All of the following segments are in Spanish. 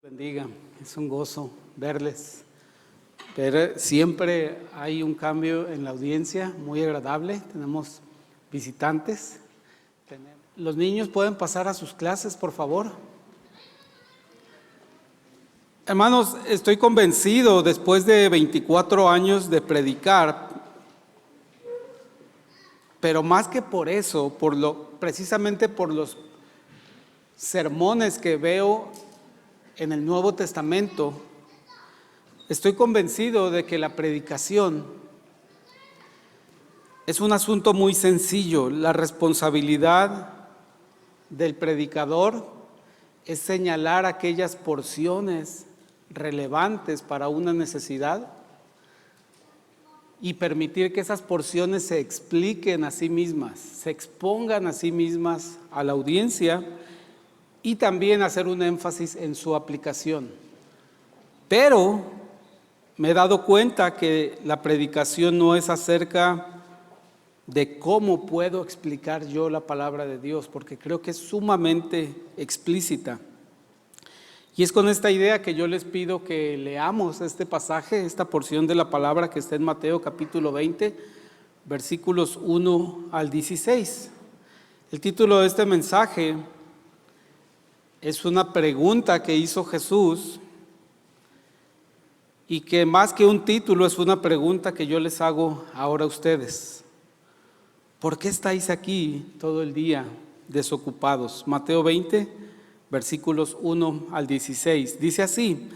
Bendiga, es un gozo verles. Pero siempre hay un cambio en la audiencia muy agradable. Tenemos visitantes. Los niños pueden pasar a sus clases, por favor. Hermanos, estoy convencido después de 24 años de predicar, pero más que por eso, precisamente por los sermones que veo en el Nuevo Testamento, estoy convencido de que la predicación es un asunto muy sencillo. La responsabilidad del predicador es señalar aquellas porciones relevantes para una necesidad y permitir que esas porciones se expliquen a sí mismas, se expongan a sí mismas a la audiencia, y también hacer un énfasis en su aplicación. Pero me he dado cuenta que la predicación no es acerca de cómo puedo explicar yo la palabra de Dios, porque creo que es sumamente explícita. Y es con esta idea que yo les pido que leamos este pasaje, esta porción de la palabra que está en Mateo capítulo 20, versículos 1 al 16. El título de este mensaje es una pregunta que hizo Jesús y que más que un título es una pregunta que yo les hago ahora a ustedes. ¿Por qué estáis aquí todo el día desocupados? Mateo 20, versículos 1 al 16. Dice así: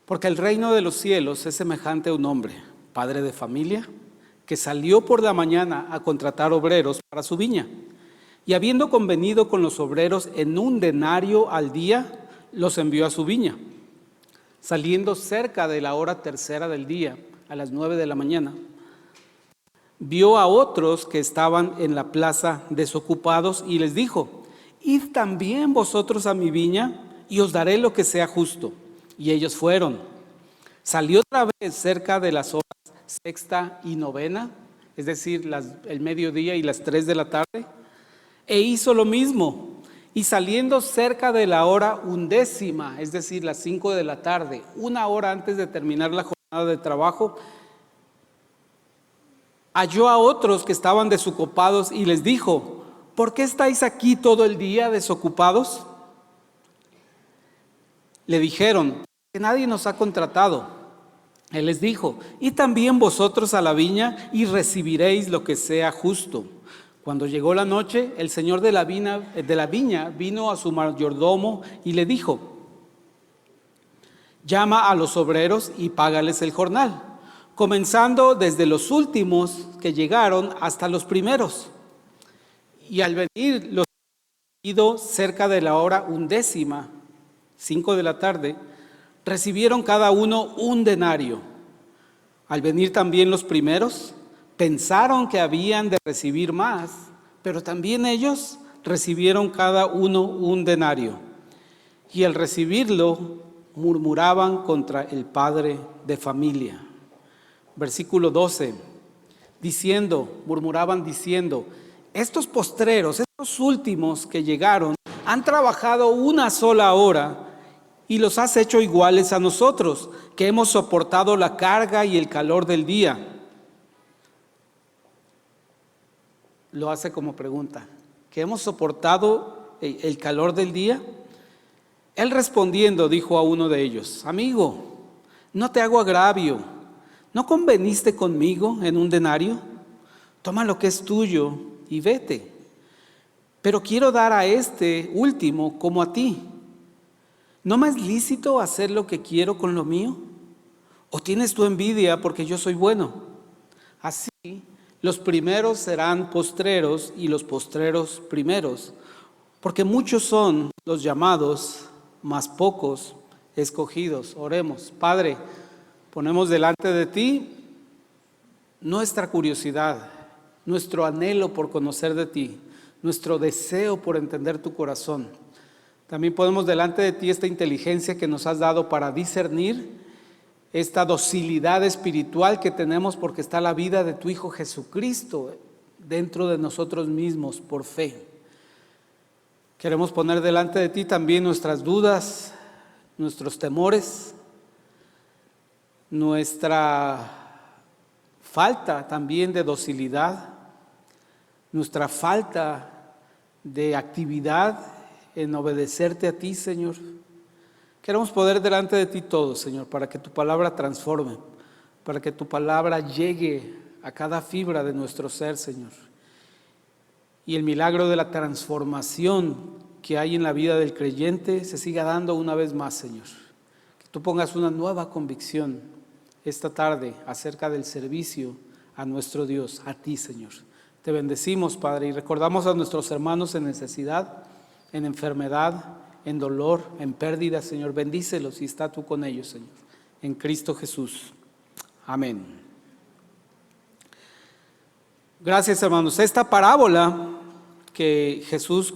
porque el reino de los cielos es semejante a un hombre, padre de familia, que salió por la mañana a contratar obreros para su viña. Y habiendo convenido con los obreros en 1 denario al día, los envió a su viña. Saliendo cerca de la hora tercera del día, a las 9 de la mañana, vio a otros que estaban en la plaza desocupados y les dijo: id también vosotros a mi viña y os daré lo que sea justo. Y ellos fueron. Salió otra vez cerca de las horas sexta y novena, es decir, el mediodía y las 3 de la tarde, e hizo lo mismo. Y saliendo cerca de la hora 11, es decir, las 5 de la tarde, 1 hora antes de terminar la jornada de trabajo, halló a otros que estaban desocupados y les dijo: ¿por qué estáis aquí todo el día desocupados? Le dijeron: que nadie nos ha contratado. Él les dijo: id también vosotros a la viña y recibiréis lo que sea justo. Cuando llegó la noche, el señor de la viña vino a su mayordomo y le dijo: llama a los obreros y págales el jornal, comenzando desde los últimos que llegaron hasta los primeros. Y al venir los ido cerca de la hora 11, 5 de la tarde, recibieron cada uno 1 denario. Al venir también los primeros, pensaron que habían de recibir más, pero también ellos recibieron cada uno 1 denario. Y al recibirlo, murmuraban contra el padre de familia. Versículo 12, murmuraban diciendo: estos postreros, estos últimos que llegaron, han trabajado 1 sola hora y los has hecho iguales a nosotros, que hemos soportado la carga y el calor del día. Lo hace como pregunta: ¿que hemos soportado el calor del día? Él respondiendo dijo a uno de ellos: amigo, no te hago agravio, ¿no conveniste conmigo en 1 denario? Toma lo que es tuyo y vete. Pero quiero dar a este último como a ti. ¿No me es lícito hacer lo que quiero con lo mío? ¿O tienes tu envidia porque yo soy bueno? Así, los primeros serán postreros y los postreros primeros, porque muchos son los llamados, mas pocos escogidos. Oremos. Padre, ponemos delante de ti nuestra curiosidad, nuestro anhelo por conocer de ti, nuestro deseo por entender tu corazón. También ponemos delante de ti esta inteligencia que nos has dado para discernir, esta docilidad espiritual que tenemos porque está la vida de tu Hijo Jesucristo dentro de nosotros mismos por fe. Queremos poner delante de ti también nuestras dudas, nuestros temores, nuestra falta también de docilidad, nuestra falta de actividad en obedecerte a ti, Señor. Queremos poder delante de ti todos, Señor, para que tu palabra transforme, para que tu palabra llegue a cada fibra de nuestro ser, Señor. Y el milagro de la transformación que hay en la vida del creyente se siga dando una vez más, Señor. Que tú pongas una nueva convicción esta tarde acerca del servicio a nuestro Dios, a ti, Señor. Te bendecimos, Padre, y recordamos a nuestros hermanos en necesidad, en enfermedad, en dolor, en pérdida, Señor. Bendícelos y está tú con ellos, Señor. En Cristo Jesús. Amén. Gracias, hermanos. Esta parábola que Jesús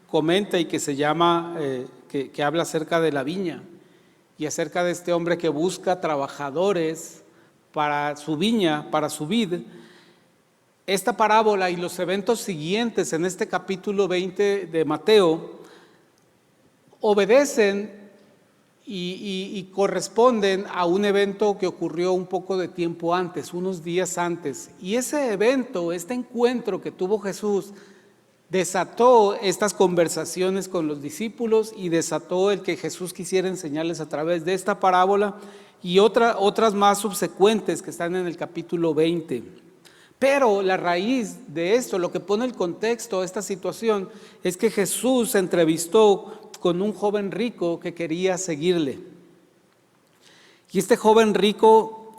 comenta y que se llama, que habla acerca de la viña y acerca de este hombre que busca trabajadores para su viña, para su vid. Esta parábola y los eventos siguientes en este capítulo 20 de Mateo obedecen y corresponden a un evento que ocurrió un poco de tiempo antes, unos días antes. Y ese evento, este encuentro que tuvo Jesús, desató estas conversaciones con los discípulos y desató el que Jesús quisiera enseñarles a través de esta parábola y otras más subsecuentes que están en el capítulo 20. Pero la raíz de esto, lo que pone el contexto a esta situación, es que Jesús se entrevistó con un joven rico que quería seguirle. Y este joven rico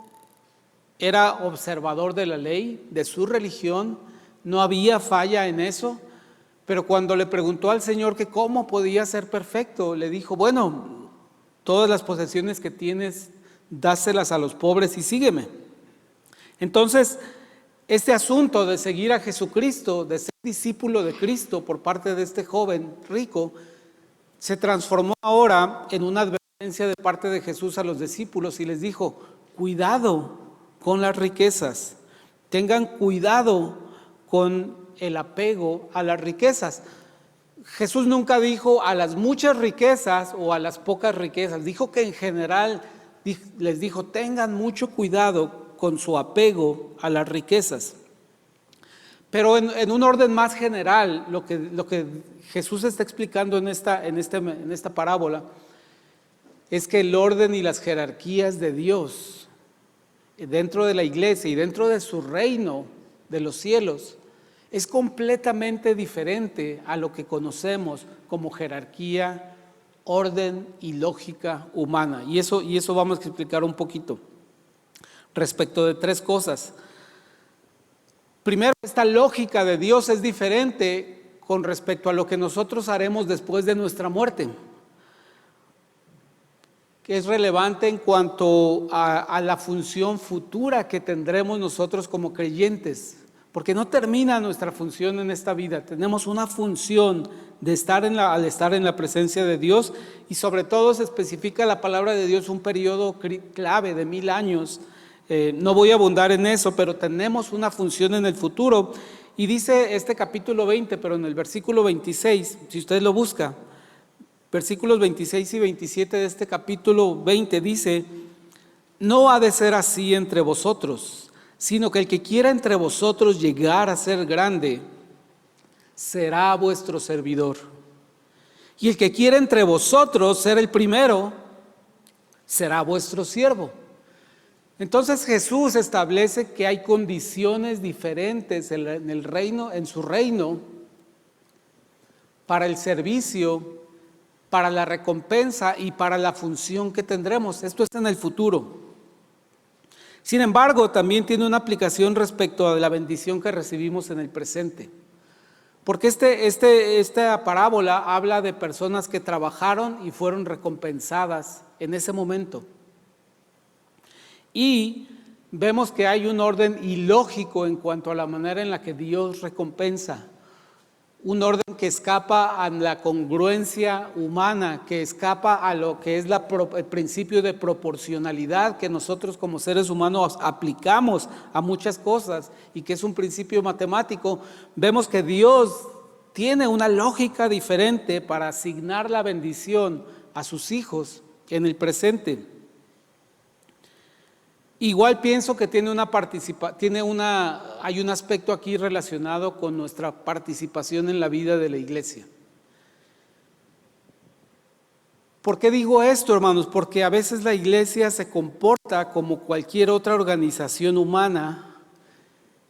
era observador de la ley, de su religión, no había falla en eso. Pero cuando le preguntó al Señor que cómo podía ser perfecto, le dijo, bueno, todas las posesiones que tienes, dáselas a los pobres y sígueme. Entonces, este asunto de seguir a Jesucristo, de ser discípulo de Cristo por parte de este joven rico, se transformó ahora en una advertencia de parte de Jesús a los discípulos y les dijo, cuidado con las riquezas, tengan cuidado con el apego a las riquezas. Jesús nunca dijo a las muchas riquezas o a las pocas riquezas, dijo que en general les dijo tengan mucho cuidado con su apego a las riquezas. Pero en un orden más general, lo que Jesús está explicando en esta parábola es que el orden y las jerarquías de Dios dentro de la iglesia y dentro de su reino de los cielos es completamente diferente a lo que conocemos como jerarquía, orden y lógica humana. Y eso vamos a explicar un poquito respecto de tres cosas. Primero, esta lógica de Dios es diferente con respecto a lo que nosotros haremos después de nuestra muerte, que es relevante en cuanto a la función futura que tendremos nosotros como creyentes. Porque no termina nuestra función en esta vida, tenemos una función de al estar en la presencia de Dios y sobre todo se especifica la palabra de Dios un periodo clave de 1000 años. No voy a abundar en eso, pero tenemos una función en el futuro y dice este capítulo 20, pero en el versículo 26, si usted lo busca, versículos 26 y 27 de este capítulo 20 dice, no ha de ser así entre vosotros, sino que el que quiera entre vosotros llegar a ser grande, será vuestro servidor. Y el que quiera entre vosotros ser el primero, será vuestro siervo. Entonces Jesús establece que hay condiciones diferentes en el reino, en su reino, para el servicio, para la recompensa y para la función que tendremos. Esto es en el futuro. Sin embargo, también tiene una aplicación respecto a la bendición que recibimos en el presente. Porque esta parábola habla de personas que trabajaron y fueron recompensadas en ese momento. Y vemos que hay un orden ilógico en cuanto a la manera en la que Dios recompensa. Un orden que escapa a la congruencia humana, que escapa a lo que es el principio de proporcionalidad que nosotros como seres humanos aplicamos a muchas cosas y que es un principio matemático. Vemos que Dios tiene una lógica diferente para asignar la bendición a sus hijos en el presente. Igual pienso que hay un aspecto aquí relacionado con nuestra participación en la vida de la iglesia. ¿Por qué digo esto, hermanos? Porque a veces la iglesia se comporta como cualquier otra organización humana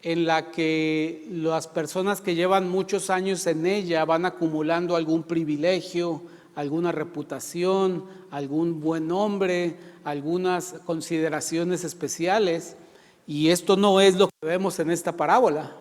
en la que las personas que llevan muchos años en ella van acumulando algún privilegio, alguna reputación, algún buen nombre, algunas consideraciones especiales, y esto no es lo que vemos en esta parábola.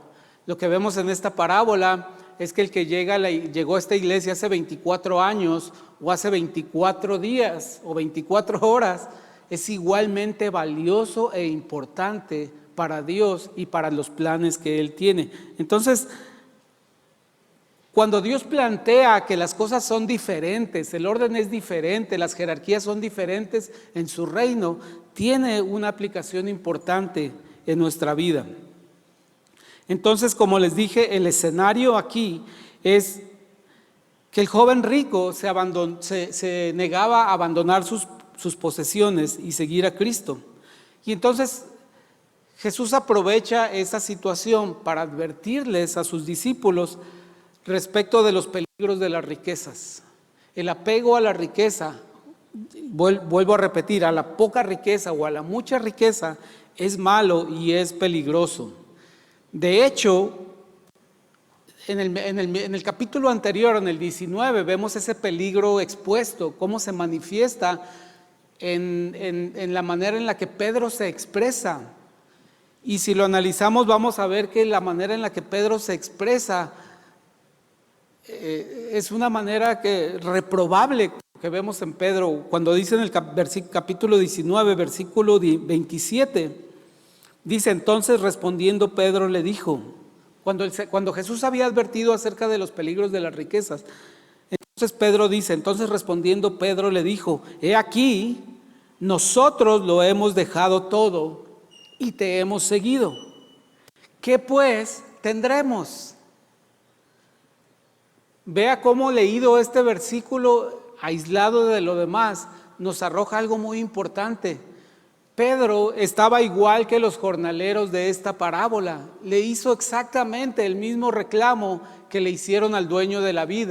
Lo que vemos en esta parábola es que el que llegó a esta iglesia hace 24 años o hace 24 días o 24 horas es igualmente valioso e importante para Dios y para los planes que Él tiene. Entonces, cuando Dios plantea que las cosas son diferentes, el orden es diferente, las jerarquías son diferentes en su reino, tiene una aplicación importante en nuestra vida. Entonces, como les dije, el escenario aquí es que el joven rico se negaba a abandonar sus posesiones y seguir a Cristo. Y entonces Jesús aprovecha esa situación para advertirles a sus discípulos respecto de los peligros de las riquezas. El apego a la riqueza, vuelvo a repetir, a la poca riqueza o a la mucha riqueza es malo y es peligroso. De hecho, en el capítulo anterior, en el 19, vemos ese peligro expuesto, cómo se manifiesta en la manera en la que Pedro se expresa. Y si lo analizamos, vamos a ver que la manera en la que Pedro se expresa es una manera reprobable que vemos en Pedro, cuando dice en el capítulo 19, versículo 27, dice: entonces respondiendo Pedro le dijo, cuando Jesús había advertido acerca de los peligros de las riquezas, entonces Pedro dice, entonces respondiendo Pedro le dijo: he aquí, nosotros lo hemos dejado todo y te hemos seguido. ¿Qué pues tendremos? Vea cómo leído este versículo aislado de lo demás nos arroja algo muy importante. Pedro estaba igual que los jornaleros de esta parábola. Le hizo exactamente el mismo reclamo que le hicieron al dueño de la vid.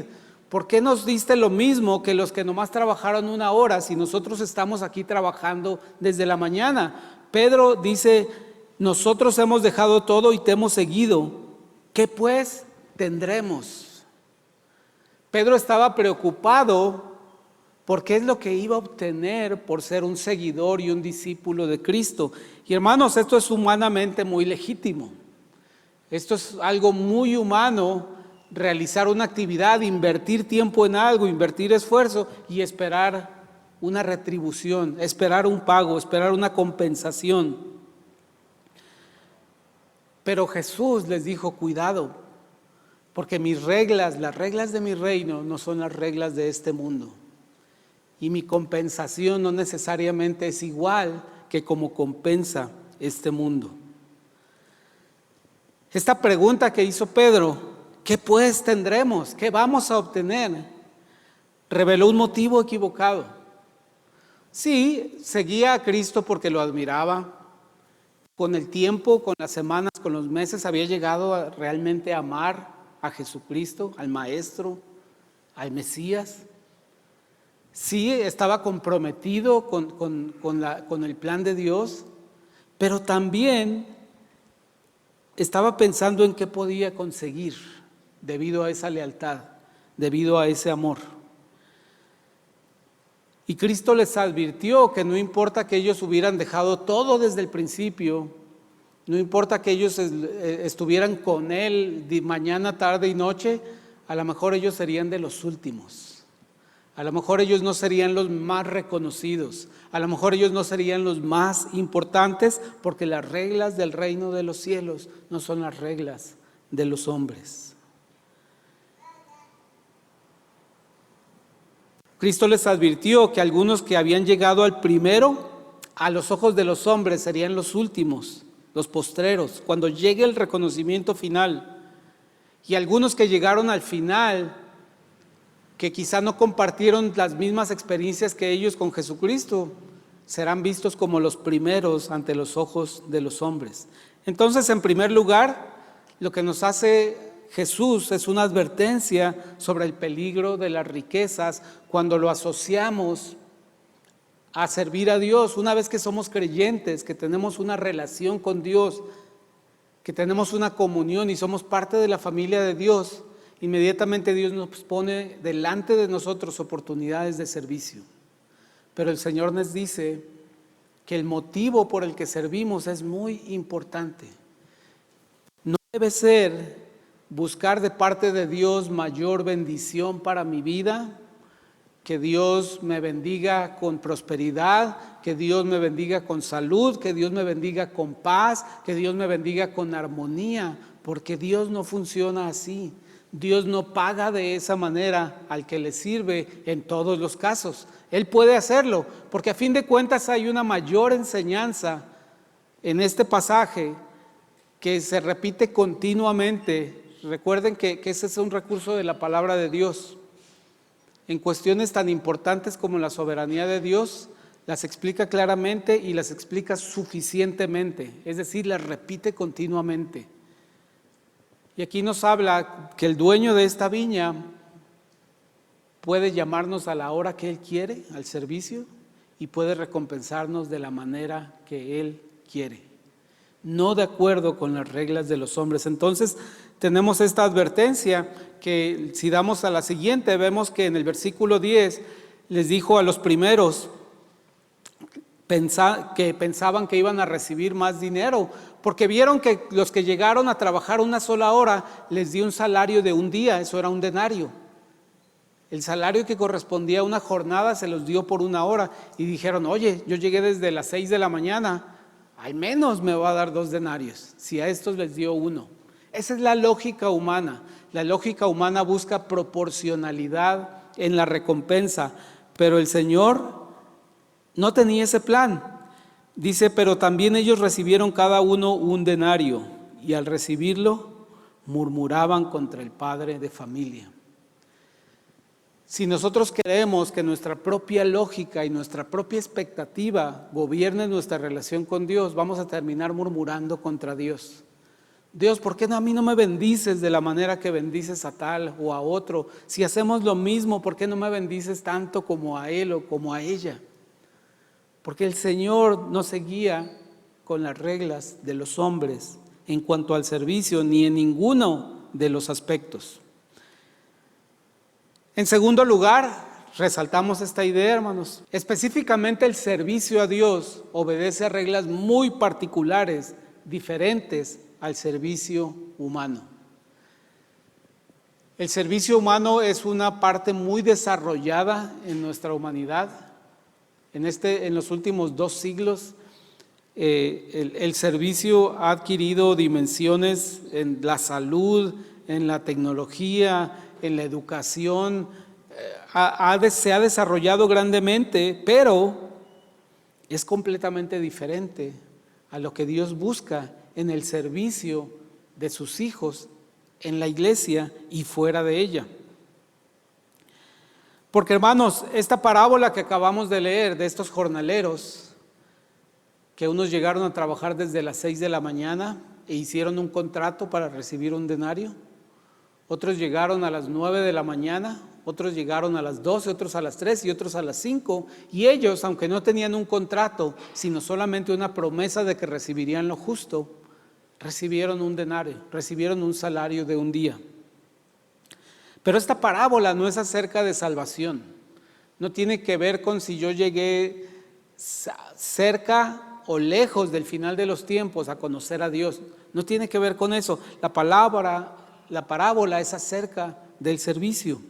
¿Por qué nos diste lo mismo que los que nomás trabajaron 1 hora si nosotros estamos aquí trabajando desde la mañana? Pedro dice: nosotros hemos dejado todo y te hemos seguido. ¿Qué pues tendremos? Pedro estaba preocupado por qué es lo que iba a obtener por ser un seguidor y un discípulo de Cristo. Y hermanos, esto es humanamente muy legítimo. Esto es algo muy humano, realizar una actividad, invertir tiempo en algo, invertir esfuerzo y esperar una retribución, esperar un pago, esperar una compensación. Pero Jesús les dijo: cuidado, porque las reglas de mi reino no son las reglas de este mundo. Y mi compensación no necesariamente es igual que como compensa este mundo. Esta pregunta que hizo Pedro, ¿qué pues tendremos? ¿Qué vamos a obtener? Reveló un motivo equivocado. Sí, seguía a Cristo porque lo admiraba. Con el tiempo, con las semanas, con los meses, había llegado realmente a amar a Jesucristo, al Maestro, al Mesías. Sí, estaba comprometido con el plan de Dios, pero también estaba pensando en qué podía conseguir debido a esa lealtad, debido a ese amor. Y Cristo les advirtió que no importa que ellos hubieran dejado todo desde el principio, no importa que ellos estuvieran con Él de mañana, tarde y noche, a lo mejor ellos serían de los últimos. A lo mejor ellos no serían los más reconocidos, a lo mejor ellos no serían los más importantes, porque las reglas del reino de los cielos no son las reglas de los hombres. Cristo les advirtió que algunos que habían llegado al primero, a los ojos de los hombres serían los últimos, los postreros, cuando llegue el reconocimiento final. Y algunos que llegaron al final, que quizá no compartieron las mismas experiencias que ellos con Jesucristo, serán vistos como los primeros ante los ojos de los hombres. Entonces, en primer lugar, lo que nos hace Jesús es una advertencia sobre el peligro de las riquezas cuando lo asociamos a servir a Dios. Una vez que somos creyentes, que tenemos una relación con Dios, que tenemos una comunión y somos parte de la familia de Dios, inmediatamente Dios nos pone delante de nosotros oportunidades de servicio. Pero el Señor nos dice que el motivo por el que servimos es muy importante. No debe ser buscar de parte de Dios mayor bendición para mi vida, que Dios me bendiga con prosperidad, que Dios me bendiga con salud, que Dios me bendiga con paz, que Dios me bendiga con armonía, porque Dios no funciona así. Dios no paga de esa manera al que le sirve en todos los casos. Él puede hacerlo, porque a fin de cuentas hay una mayor enseñanza en este pasaje que se repite continuamente. Recuerden que ese es un recurso de la palabra de Dios. En cuestiones tan importantes como la soberanía de Dios, las explica claramente y las explica suficientemente, es decir, las repite continuamente. Y aquí nos habla que el dueño de esta viña puede llamarnos a la hora que Él quiere al servicio y puede recompensarnos de la manera que Él quiere, no de acuerdo con las reglas de los hombres. Entonces tenemos esta advertencia que si damos a la siguiente, vemos que en el versículo 10 les dijo a los primeros que pensaban que iban a recibir más dinero, porque vieron que los que llegaron a trabajar una sola hora les dio un salario de un día, eso era un denario. El salario que correspondía a una jornada se los dio por una hora y dijeron, oye, yo llegué desde las 6 de la mañana, al menos me va a dar 2 denarios, si a estos les dio 1. Esa es la lógica humana. La lógica humana busca proporcionalidad en la recompensa, pero el Señor no tenía ese plan. Dice, pero también ellos recibieron cada uno un denario y al recibirlo murmuraban contra el padre de familia. Si nosotros queremos que nuestra propia lógica y nuestra propia expectativa gobierne nuestra relación con Dios, vamos a terminar murmurando contra Dios. Dios, ¿por qué a mí no me bendices de la manera que bendices a tal o a otro? Si hacemos lo mismo, ¿por qué no me bendices tanto como a él o como a ella? Porque el Señor no se guía con las reglas de los hombres en cuanto al servicio, ni en ninguno de los aspectos. En segundo lugar, resaltamos esta idea, hermanos. Específicamente el servicio a Dios obedece a reglas muy particulares, diferentes al servicio humano. El servicio humano es una parte muy desarrollada en nuestra humanidad. En los últimos 2 siglos, el servicio ha adquirido dimensiones en la salud, en la tecnología, en la educación, se ha desarrollado grandemente, pero es completamente diferente a lo que Dios busca en el servicio de sus hijos, en la iglesia y fuera de ella. Porque, hermanos, esta parábola que acabamos de leer de estos jornaleros, que unos llegaron a trabajar desde las 6 de la mañana e hicieron un contrato para recibir un denario, otros llegaron a las 9 de la mañana, otros llegaron a las 12, otros a las 3 y otros a las 5, y ellos, aunque no tenían un contrato, sino solamente una promesa de que recibirían lo justo, recibieron un denario, recibieron un salario de un día. Pero esta parábola no es acerca de salvación, no tiene que ver con si yo llegué cerca o lejos del final de los tiempos a conocer a Dios, no tiene que ver con eso. La parábola es acerca del servicio.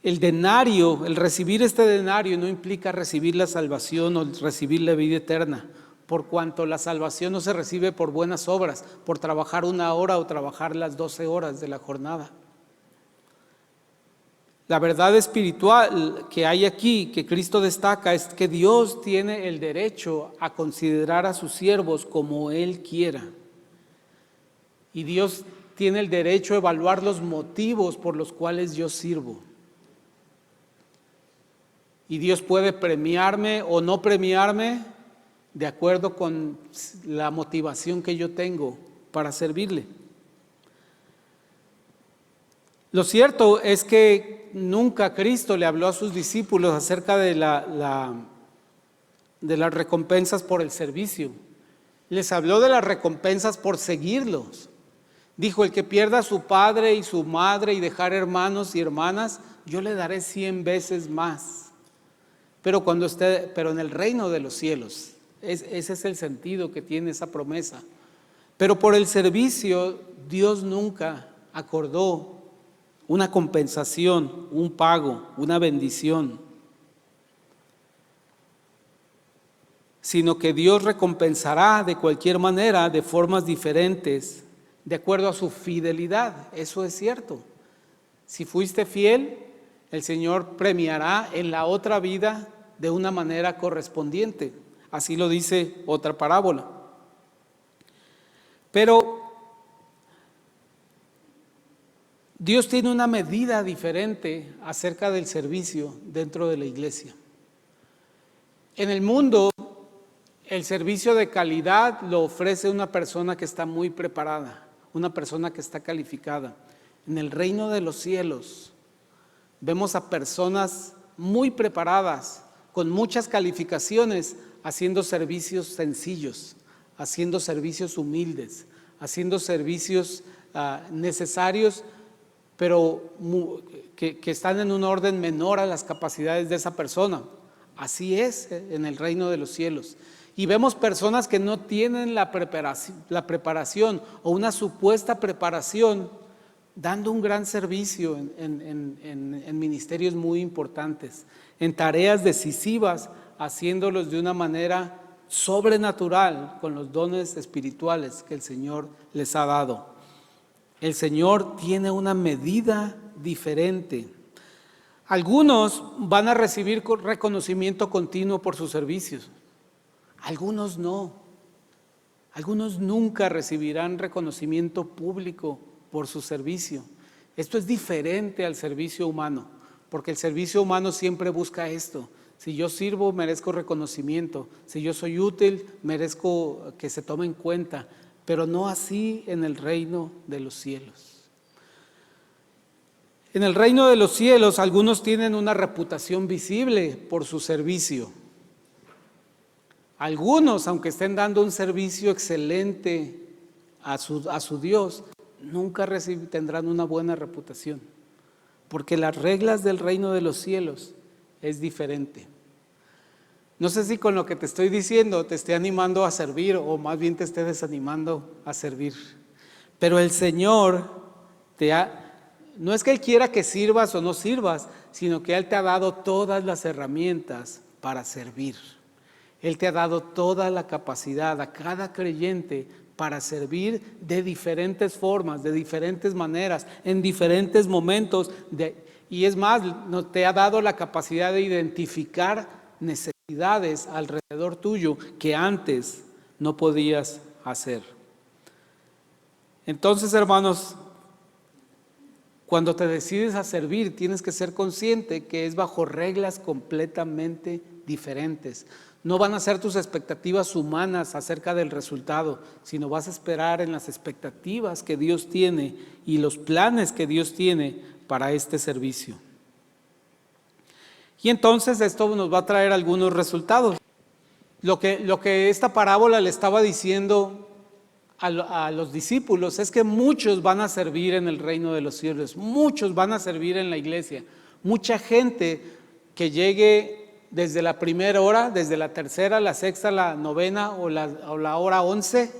El denario, el recibir este denario no implica recibir la salvación o recibir la vida eterna, por cuanto la salvación no se recibe por buenas obras, por trabajar 1 hora o trabajar las 12 horas de la jornada. La verdad espiritual que hay aquí, que Cristo destaca, es que Dios tiene el derecho a considerar a sus siervos como Él quiera. Y Dios tiene el derecho a evaluar los motivos por los cuales yo sirvo. Y Dios puede premiarme o no premiarme de acuerdo con la motivación que yo tengo para servirle. Lo cierto es que nunca Cristo le habló a sus discípulos acerca de las recompensas por el servicio. Les habló de las recompensas por seguirlos. Dijo: el que pierda a su padre y su madre y dejar hermanos y hermanas, yo le daré 100 veces más. Pero en el reino de los cielos, ese es el sentido que tiene esa promesa. Pero por el servicio, Dios nunca acordó una compensación, un pago, una bendición, sino que Dios recompensará de cualquier manera, de formas diferentes, de acuerdo a su fidelidad. Eso es cierto. Si fuiste fiel, el Señor premiará en la otra vida de una manera correspondiente. Así lo dice otra parábola. Pero Dios tiene una medida diferente acerca del servicio dentro de la iglesia. En el mundo, el servicio de calidad lo ofrece una persona que está muy preparada, una persona que está calificada. En el reino de los cielos, vemos a personas muy preparadas, con muchas calificaciones, haciendo servicios sencillos, haciendo servicios humildes, haciendo servicios necesarios, pero que están en un orden menor a las capacidades de esa persona. Así es en el reino de los cielos. Y vemos personas que no tienen la preparación o una supuesta preparación, dando un gran servicio en ministerios muy importantes, en tareas decisivas, haciéndolos de una manera sobrenatural con los dones espirituales que el Señor les ha dado. El Señor tiene una medida diferente. Algunos van a recibir reconocimiento continuo por sus servicios, algunos no. Algunos nunca recibirán reconocimiento público por su servicio. Esto es diferente al servicio humano, porque el servicio humano siempre busca esto: si yo sirvo, merezco reconocimiento; si yo soy útil, merezco que se tome en cuenta. Pero no así en el reino de los cielos. En el reino de los cielos, algunos tienen una reputación visible por su servicio. Algunos, aunque estén dando un servicio excelente a su Dios, nunca tendrán una buena reputación, porque las reglas del reino de los cielos es diferente. No sé si con lo que te estoy diciendo te esté animando a servir, o más bien te esté desanimando a servir. Pero el Señor no es que Él quiera que sirvas o no sirvas, sino que Él te ha dado todas las herramientas para servir. Él te ha dado toda la capacidad a cada creyente para servir de diferentes formas, de diferentes maneras, en diferentes momentos. Y es más, te ha dado la capacidad de identificar necesidades alrededor tuyo que antes no podías hacer. Entonces, hermanos, cuando te decides a servir, tienes que ser consciente que es bajo reglas completamente diferentes. No van a ser tus expectativas humanas acerca del resultado, sino vas a esperar en las expectativas que Dios tiene y los planes que Dios tiene para este servicio. Y entonces esto nos va a traer algunos resultados. Lo que esta parábola le estaba diciendo a los discípulos es que muchos van a servir en el reino de los cielos, muchos van a servir en la iglesia. Mucha gente que llegue desde la primera hora, desde la tercera, la sexta, la novena o la hora 11,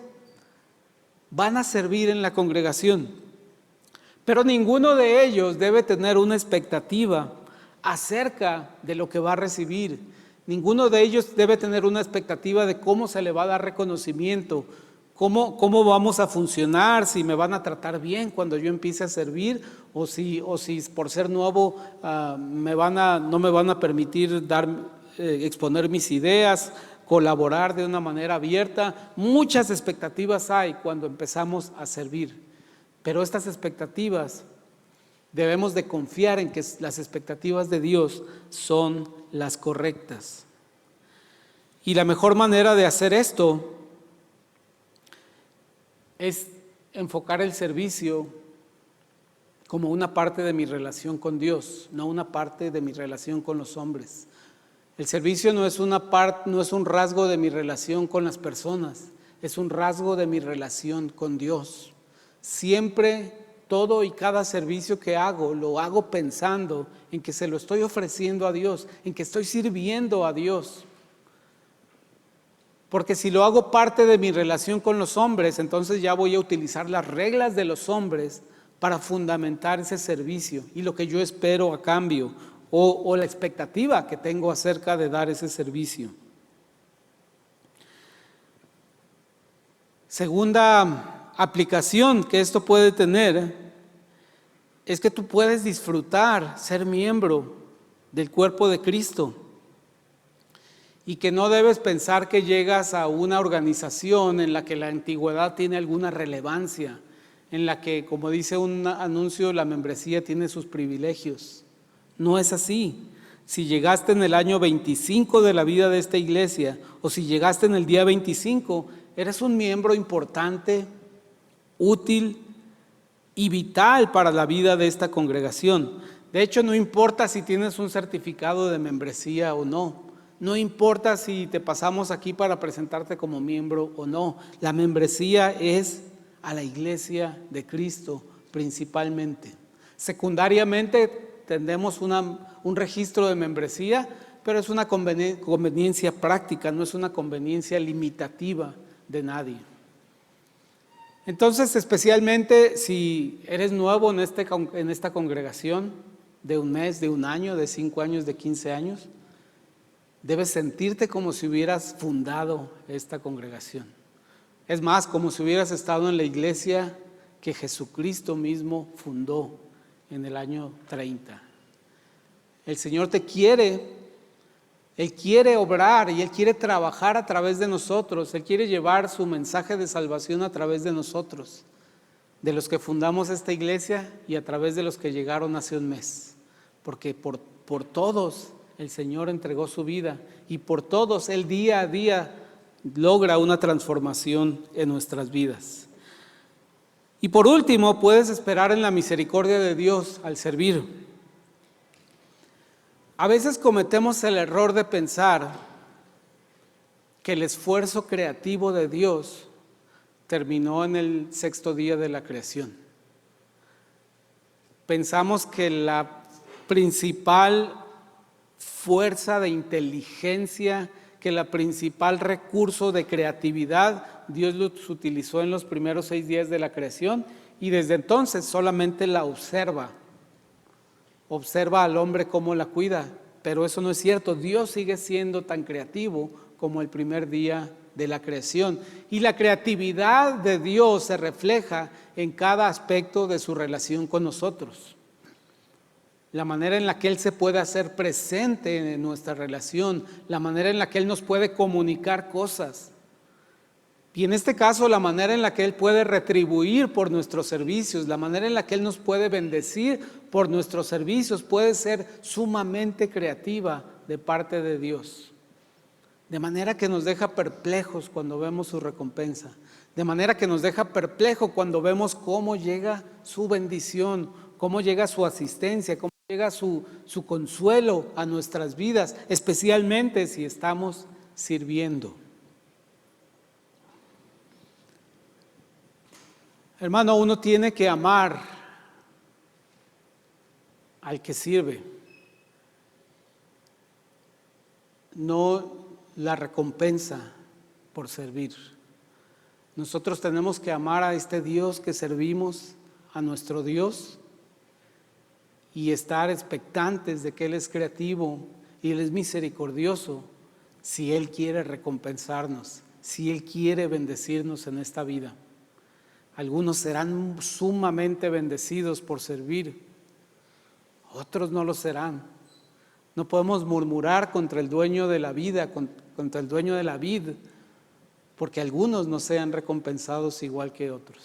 van a servir en la congregación. Pero ninguno de ellos debe tener una expectativa acerca de lo que va a recibir. Ninguno de ellos debe tener una expectativa de cómo se le va a dar reconocimiento, cómo vamos a funcionar, si me van a tratar bien cuando yo empiece a servir, o si por ser nuevo no me van a permitir exponer mis ideas, colaborar de una manera abierta. Muchas expectativas hay cuando empezamos a servir, pero estas expectativas Debemos de confiar en que las expectativas de Dios son las correctas. Y la mejor manera de hacer esto es enfocar el servicio como una parte de mi relación con Dios, no una parte de mi relación con los hombres. El servicio no es un rasgo de mi relación con las personas, es un rasgo de mi relación con Dios. Siempre, todo y cada servicio que hago, lo hago pensando en que se lo estoy ofreciendo a Dios, en que estoy sirviendo a Dios. Porque si lo hago parte de mi relación con los hombres, entonces ya voy a utilizar las reglas de los hombres para fundamentar ese servicio y lo que yo espero a cambio o la expectativa que tengo acerca de dar ese servicio. Segunda aplicación que esto puede tener es que tú puedes disfrutar ser miembro del cuerpo de Cristo y que no debes pensar que llegas a una organización en la que la antigüedad tiene alguna relevancia, en la que, como dice un anuncio, la membresía tiene sus privilegios. No es así. Si llegaste en el año 25 de la vida de esta iglesia o si llegaste en el día 25, eres un miembro importante, útil y vital para la vida de esta congregación. De hecho, no importa si tienes un certificado de membresía o no. No importa si te pasamos aquí para presentarte como miembro o no. La membresía es a la iglesia de Cristo principalmente. Secundariamente tenemos un registro de membresía, pero es una conveniencia práctica, no es una conveniencia limitativa de nadie. Entonces, especialmente si eres nuevo en esta congregación, de un mes, de un año, de 5 años, de 15 años, debes sentirte como si hubieras fundado esta congregación. Es más, como si hubieras estado en la iglesia que Jesucristo mismo fundó en el año 30. El Señor te quiere, Él quiere obrar y Él quiere trabajar a través de nosotros. Él quiere llevar su mensaje de salvación a través de nosotros, de los que fundamos esta iglesia y a través de los que llegaron hace un mes. Porque por todos el Señor entregó su vida y por todos Él día a día logra una transformación en nuestras vidas. Y por último, puedes esperar en la misericordia de Dios al servir. A veces cometemos el error de pensar que el esfuerzo creativo de Dios terminó en el 6º día de la creación. Pensamos que la principal fuerza de inteligencia, que la principal recurso de creatividad, Dios los utilizó en los primeros 6 días de la creación y desde entonces solamente la observa al hombre cómo la cuida, pero eso no es cierto. Dios sigue siendo tan creativo como el primer día de la creación y la creatividad de Dios se refleja en cada aspecto de su relación con nosotros. La manera en la que Él se puede hacer presente en nuestra relación, la manera en la que Él nos puede comunicar cosas. Y en este caso, la manera en la que Él puede retribuir por nuestros servicios, la manera en la que Él nos puede bendecir por nuestros servicios, puede ser sumamente creativa de parte de Dios. De manera que nos deja perplejos cuando vemos su recompensa. De manera que nos deja perplejos cuando vemos cómo llega su bendición, cómo llega su asistencia, cómo llega su consuelo a nuestras vidas, especialmente si estamos sirviendo. Hermano, uno tiene que amar al que sirve, no la recompensa por servir. Nosotros tenemos que amar a este Dios que servimos, a nuestro Dios, y estar expectantes de que Él es creativo y Él es misericordioso si Él quiere recompensarnos, si Él quiere bendecirnos en esta vida. Algunos serán sumamente bendecidos por servir, otros no lo serán. No podemos murmurar contra el dueño de la vida, contra el dueño de la vid, porque algunos no sean recompensados igual que otros.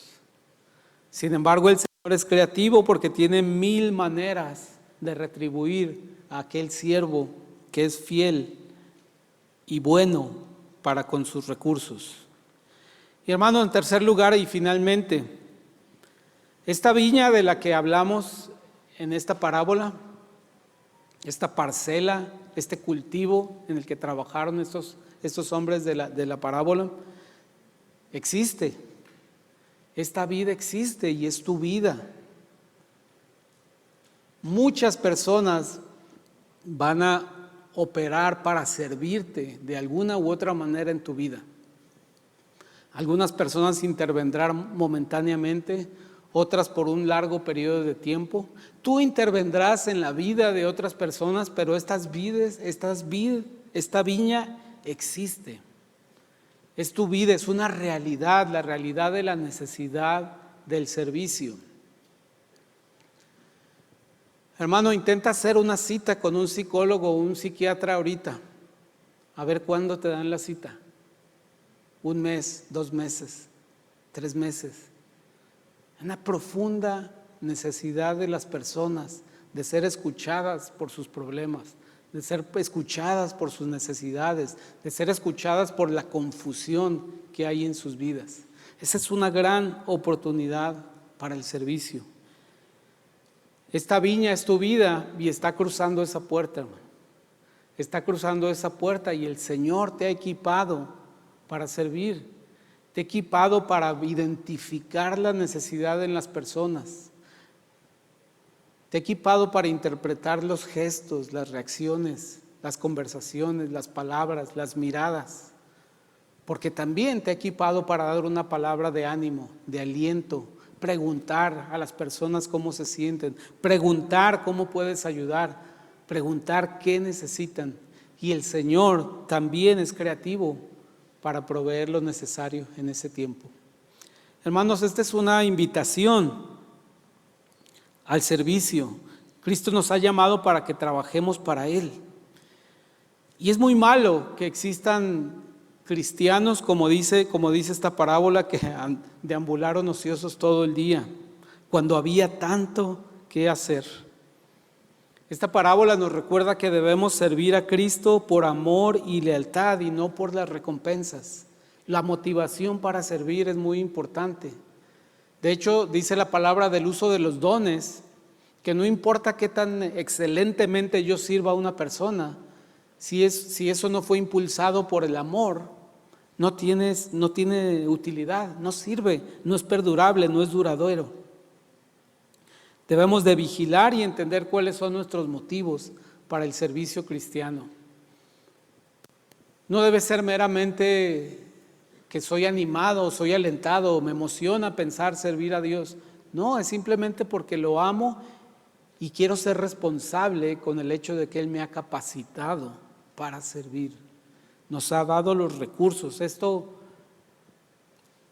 Sin embargo, Él Es creativo porque tiene 1000 maneras de retribuir a aquel siervo que es fiel y bueno para con sus recursos. Y hermano, en tercer lugar y finalmente, esta viña de la que hablamos en esta parábola, esta parcela, este cultivo en el que trabajaron estos hombres de la parábola, existe. Esta vida existe y es tu vida. Muchas personas van a operar para servirte de alguna u otra manera en tu vida. Algunas personas intervendrán momentáneamente, otras por un largo periodo de tiempo. Tú intervendrás en la vida de otras personas, pero esta viña existe. Es tu vida, es una realidad, la realidad de la necesidad del servicio. Hermano, intenta hacer una cita con un psicólogo o un psiquiatra ahorita. A ver cuándo te dan la cita. 1 mes, 2 meses, 3 meses. Una profunda necesidad de las personas de ser escuchadas por sus problemas, de ser escuchadas por sus necesidades, de ser escuchadas por la confusión que hay en sus vidas. Esa es una gran oportunidad para el servicio. Esta viña es tu vida y está cruzando esa puerta, hermano. Está cruzando esa puerta y el Señor te ha equipado para servir. Te ha equipado para identificar la necesidad en las personas. Te ha equipado para interpretar los gestos, las reacciones, las conversaciones, las palabras, las miradas. Porque también te ha equipado para dar una palabra de ánimo, de aliento, preguntar a las personas cómo se sienten, preguntar cómo puedes ayudar, preguntar qué necesitan. Y el Señor también es creativo para proveer lo necesario en ese tiempo. Hermanos, esta es una invitación al servicio. Cristo nos ha llamado para que trabajemos para Él. Y es muy malo que existan cristianos, como dice esta parábola, que deambularon ociosos todo el día, cuando había tanto que hacer. Esta parábola nos recuerda que debemos servir a Cristo por amor y lealtad y no por las recompensas. La motivación para servir es muy importante. De hecho, dice la palabra del uso de los dones, que no importa qué tan excelentemente yo sirva a una persona, si eso no fue impulsado por el amor, no tiene utilidad, no sirve, no es perdurable, no es duradero. Debemos de vigilar y entender cuáles son nuestros motivos para el servicio cristiano. No debe ser meramente que soy animado, soy alentado, me emociona pensar servir a Dios. No, es simplemente porque lo amo y quiero ser responsable con el hecho de que Él me ha capacitado para servir. Nos ha dado los recursos. Esto,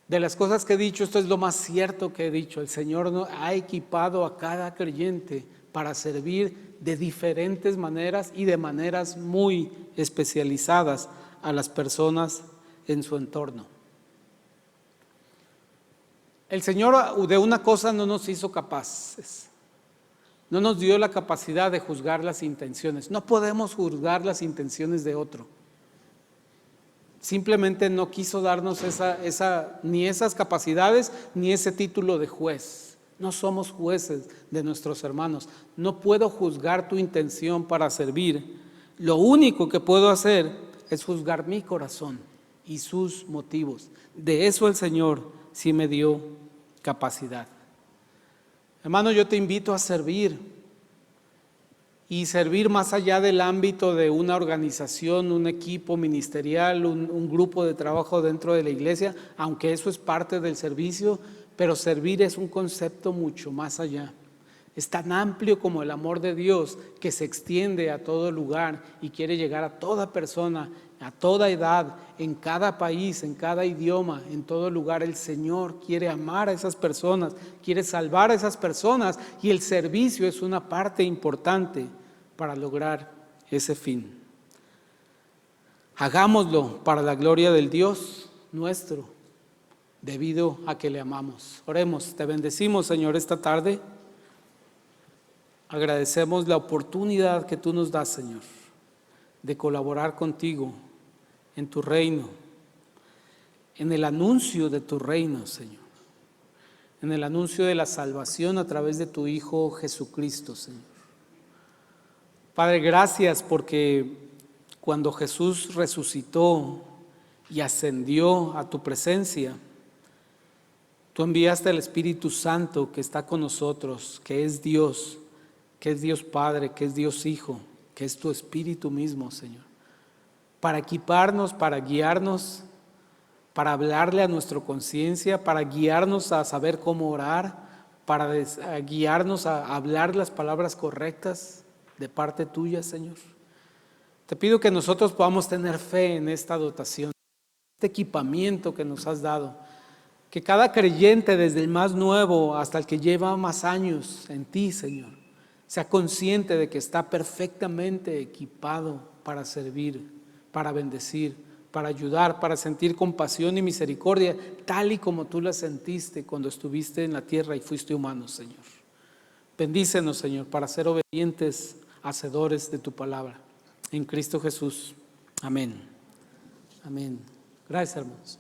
de las cosas que he dicho, esto es lo más cierto que he dicho. El Señor ha equipado a cada creyente para servir de diferentes maneras y de maneras muy especializadas a las personas en su entorno. El Señor de una cosa no nos hizo capaces. No nos dio la capacidad de juzgar las intenciones. No podemos juzgar las intenciones de otro. Simplemente no quiso darnos ni esas capacidades ni ese título de juez. No somos jueces de nuestros hermanos. No puedo juzgar tu intención para servir. Lo único que puedo hacer es juzgar mi corazón y sus motivos. De eso el Señor sí me dio capacidad. Hermano, yo te invito a servir y servir más allá del ámbito de una organización, un equipo ministerial, un grupo de trabajo dentro de la iglesia, aunque eso es parte del servicio, pero servir es un concepto mucho más allá. Es tan amplio como el amor de Dios que se extiende a todo lugar y quiere llegar a toda persona, a toda edad, en cada país, en cada idioma, en todo lugar. El Señor quiere amar a esas personas, quiere salvar a esas personas y el servicio es una parte importante para lograr ese fin. Hagámoslo para la gloria del Dios nuestro debido a que le amamos. Oremos, te bendecimos, Señor, esta tarde. Agradecemos la oportunidad que tú nos das, Señor, de colaborar contigo en tu reino, en el anuncio de tu reino, Señor, en el anuncio de la salvación a través de tu Hijo Jesucristo, Señor. Padre, gracias porque cuando Jesús resucitó y ascendió a tu presencia, tú enviaste al Espíritu Santo que está con nosotros, que es Dios Padre, que es Dios Hijo, que es tu Espíritu mismo, Señor, para equiparnos, para guiarnos, para hablarle a nuestra conciencia, para guiarnos a saber cómo orar, para guiarnos a hablar las palabras correctas de parte tuya, Señor. Te pido que nosotros podamos tener fe en esta dotación, este equipamiento que nos has dado, que cada creyente, desde el más nuevo hasta el que lleva más años en ti, Señor, sea consciente de que está perfectamente equipado para servir, para bendecir, para ayudar, para sentir compasión y misericordia, tal y como tú la sentiste cuando estuviste en la tierra y fuiste humano, Señor. Bendícenos, Señor, para ser obedientes, hacedores de tu palabra. En Cristo Jesús. Amén. Amén. Gracias, hermanos.